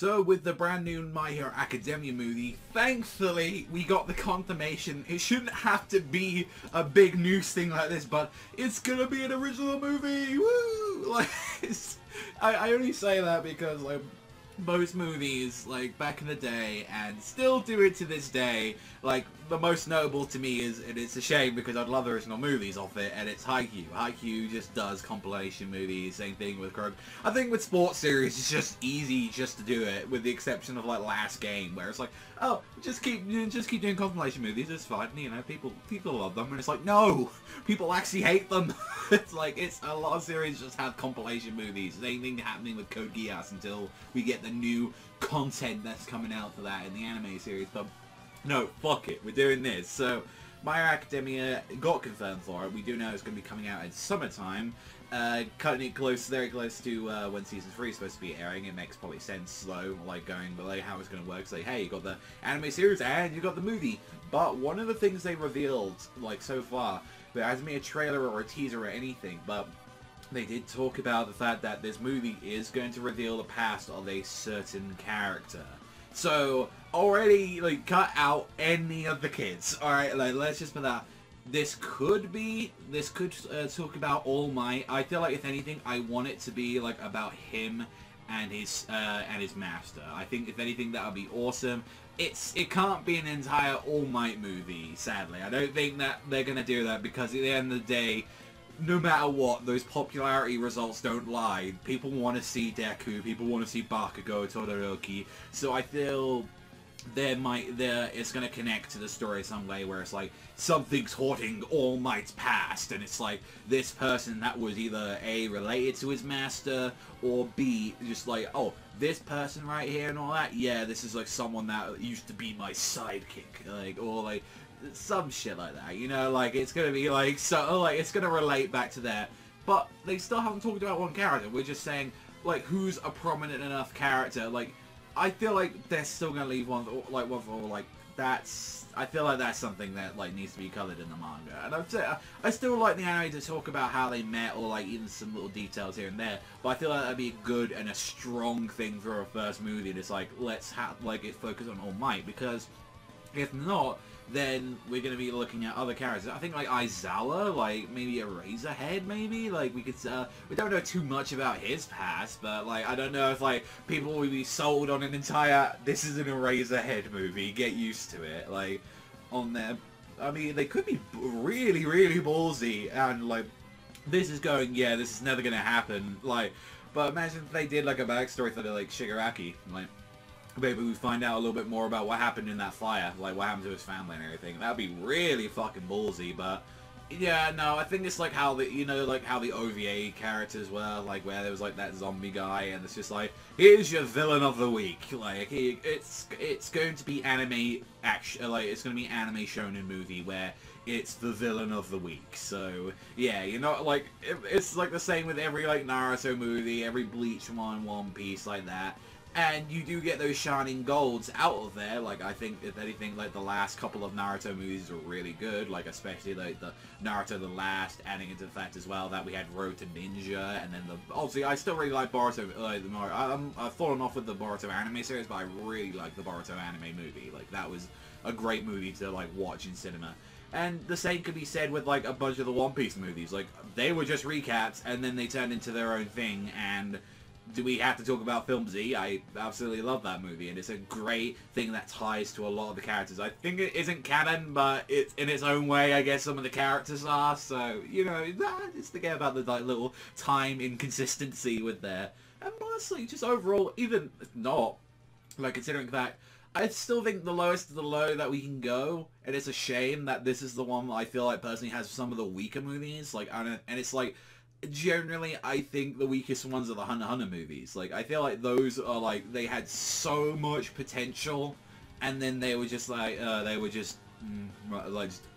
So with the brand new My Hero Academia movie, thankfully we got the confirmation. It shouldn't have to be a big news thing like this, but it's gonna be an original movie. Woo! Like, I only say that because like most movies like back in the day and still do it to this day, like the most notable to me is, and it's a shame because I'd love the original movies of it, and it's Haikyuu. Haikyuu just does compilation movies, same thing with Kuroko. I think with sports series it's just easy just to do it, with the exception of like Last Game, where it's like, oh, just keep doing compilation movies, it's fine, you know, people love them, and it's like, no, people actually hate them. It's like, it's a lot of series just have compilation movies. Same thing happening with Code Geass until we get the new content that's coming out for that in the anime series. But no, fuck it, we're doing this. So My Hero Academia got confirmed for it. We do know it's going to be coming out in summertime. Cutting it close, very close to when season 3 is supposed to be airing. It makes probably sense though, like going like how it's going to work. So like, hey, you got the anime series and you got the movie. But one of the things they revealed like so far, there hasn't been a trailer or a teaser or anything, but they did talk about the fact that this movie is going to reveal the past of a certain character. So already, like, cut out any of the kids. All right, like, let's just put that. This could talk about All Might. I feel like if anything, I want it to be like about him and his master. I think if anything, that would be awesome. It can't be an entire All Might movie, sadly. I don't think that they're gonna do that because at the end of the day, no matter what, those popularity results don't lie. People want to see Deku, people want to see Bakugo, Todoroki, so I feel it's going to connect to the story some way where it's like, something's haunting All Might's past, and it's like, this person that was either A, related to his master, or B, just like, oh, this person right here and all that, yeah, this is like someone that used to be my sidekick, like, or like, some shit like that, you know, like, it's gonna be like, so, like, it's gonna relate back to that, but they still haven't talked about one character. We're just saying, like, who's a prominent enough character. Like, I feel like they're still gonna leave one for all, like, that's, I feel like that's something that, like, needs to be covered in the manga, and I still like the anime to talk about how they met, or, like, even some little details here and there, but I feel like that'd be a good and a strong thing for a first movie, and it's like, let's have, like, it focus on All Might, because if not, then we're going to be looking at other characters. I think like Aizawa, like maybe Eraserhead, maybe? Like we could, we don't know too much about his past, but like I don't know if like people will be sold on an entire, this is an Eraserhead movie, get used to it, like on there. I mean, they could be really, really ballsy and like, this is going, yeah, this is never going to happen, like, but imagine if they did like a backstory for the like Shigaraki, like, maybe we find out a little bit more about what happened in that fire, like what happened to his family and everything. That'd be really fucking ballsy, but yeah, no, I think it's like how the, you know, like how the OVA characters were, like where there was like that zombie guy, and it's just like, here's your villain of the week. Like it's going to be anime action, like it's going to be anime shonen movie where it's the villain of the week. So yeah, you know, like it's like the same with every like Naruto movie, every Bleach one, One Piece, like that. And you do get those shining golds out of there. Like, I think, if anything, like, the last couple of Naruto movies are really good. Like, especially, like, the Naruto The Last, adding into the fact as well that we had Road to Ninja, and then the... Obviously, I still really like Boruto, like, the Mario. I've fallen off with the Boruto anime series, but I really like the Boruto anime movie. Like, that was a great movie to, like, watch in cinema. And the same could be said with, like, a bunch of the One Piece movies. Like, they were just recaps, and then they turned into their own thing, and... Do we have to talk about Film Z? I absolutely love that movie, and it's a great thing that ties to a lot of the characters. I think it isn't canon, but it's in its own way, I guess some of the characters are, so, you know, just forget about the like, little time inconsistency with there. And honestly, just overall, even not, like, considering that, I still think the lowest of the low that we can go, and it's a shame that this is the one that I feel like personally has some of the weaker movies, like, and it's like, generally, I think the weakest ones are the Hunter x Hunter movies. Like, I feel like those are, like, they had so much potential, and then they were just, like, just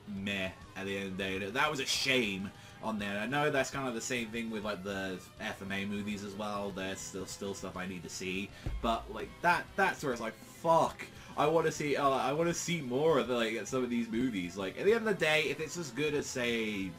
meh at the end of the day. That was a shame on there. I know that's kind of the same thing with, like, the FMA movies as well. There's still stuff I need to see, but, like, that's where it's like, fuck. I want to see more of, like, some of these movies. Like, at the end of the day, if it's as good as, say,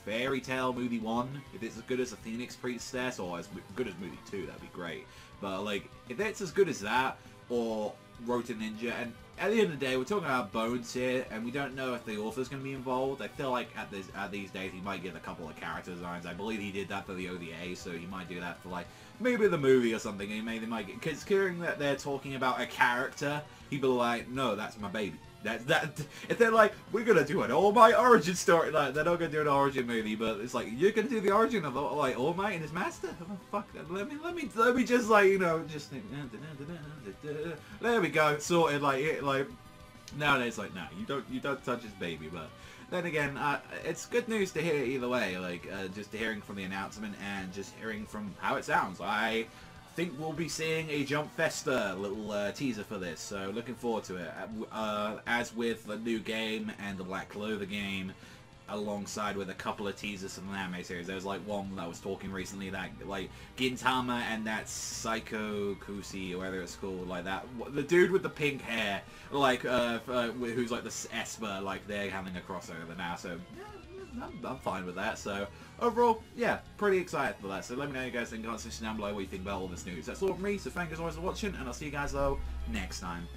Fairy Tail movie 1, if it's as good as The Phoenix Princess, or as good as movie 2, that'd be great. But like, if it's as good as that, or Rota Ninja, and at the end of the day, we're talking about Bones here, and we don't know if the author's going to be involved. I feel like at these days, he might get a couple of character designs. I believe he did that for the OVA, so he might do that for, like, maybe the movie or something. He might get, because hearing that they're talking about a character, he'd be like, no, that's my baby. That if they're like, we're gonna do an All Might origin story, like they're not gonna do an origin movie, but it's like you're gonna do the origin of like All Might and his master. Oh, fuck that. Let me just like, you know, just think, there we go, sorted. Like nowadays, like, nah, you don't touch his baby. But then again, it's good news to hear either way. Like just hearing from the announcement and just hearing from how it sounds. I think we'll be seeing a Jump Festa little teaser for this, so looking forward to it. As with the new game and the Black Clover game, alongside with a couple of teasers from the anime series. There was like one that was talking recently that like Gintama and that Psycho Kusi, or whatever it's called, like that, the dude with the pink hair, like who's like the Esper, like they're having a crossover now. So yeah, I'm fine with that. So overall, yeah, pretty excited for that. So let me know what you guys think in the comments section down below what you think about all this news. That's all from me, so thank you as always for watching, and I'll see you guys though next time.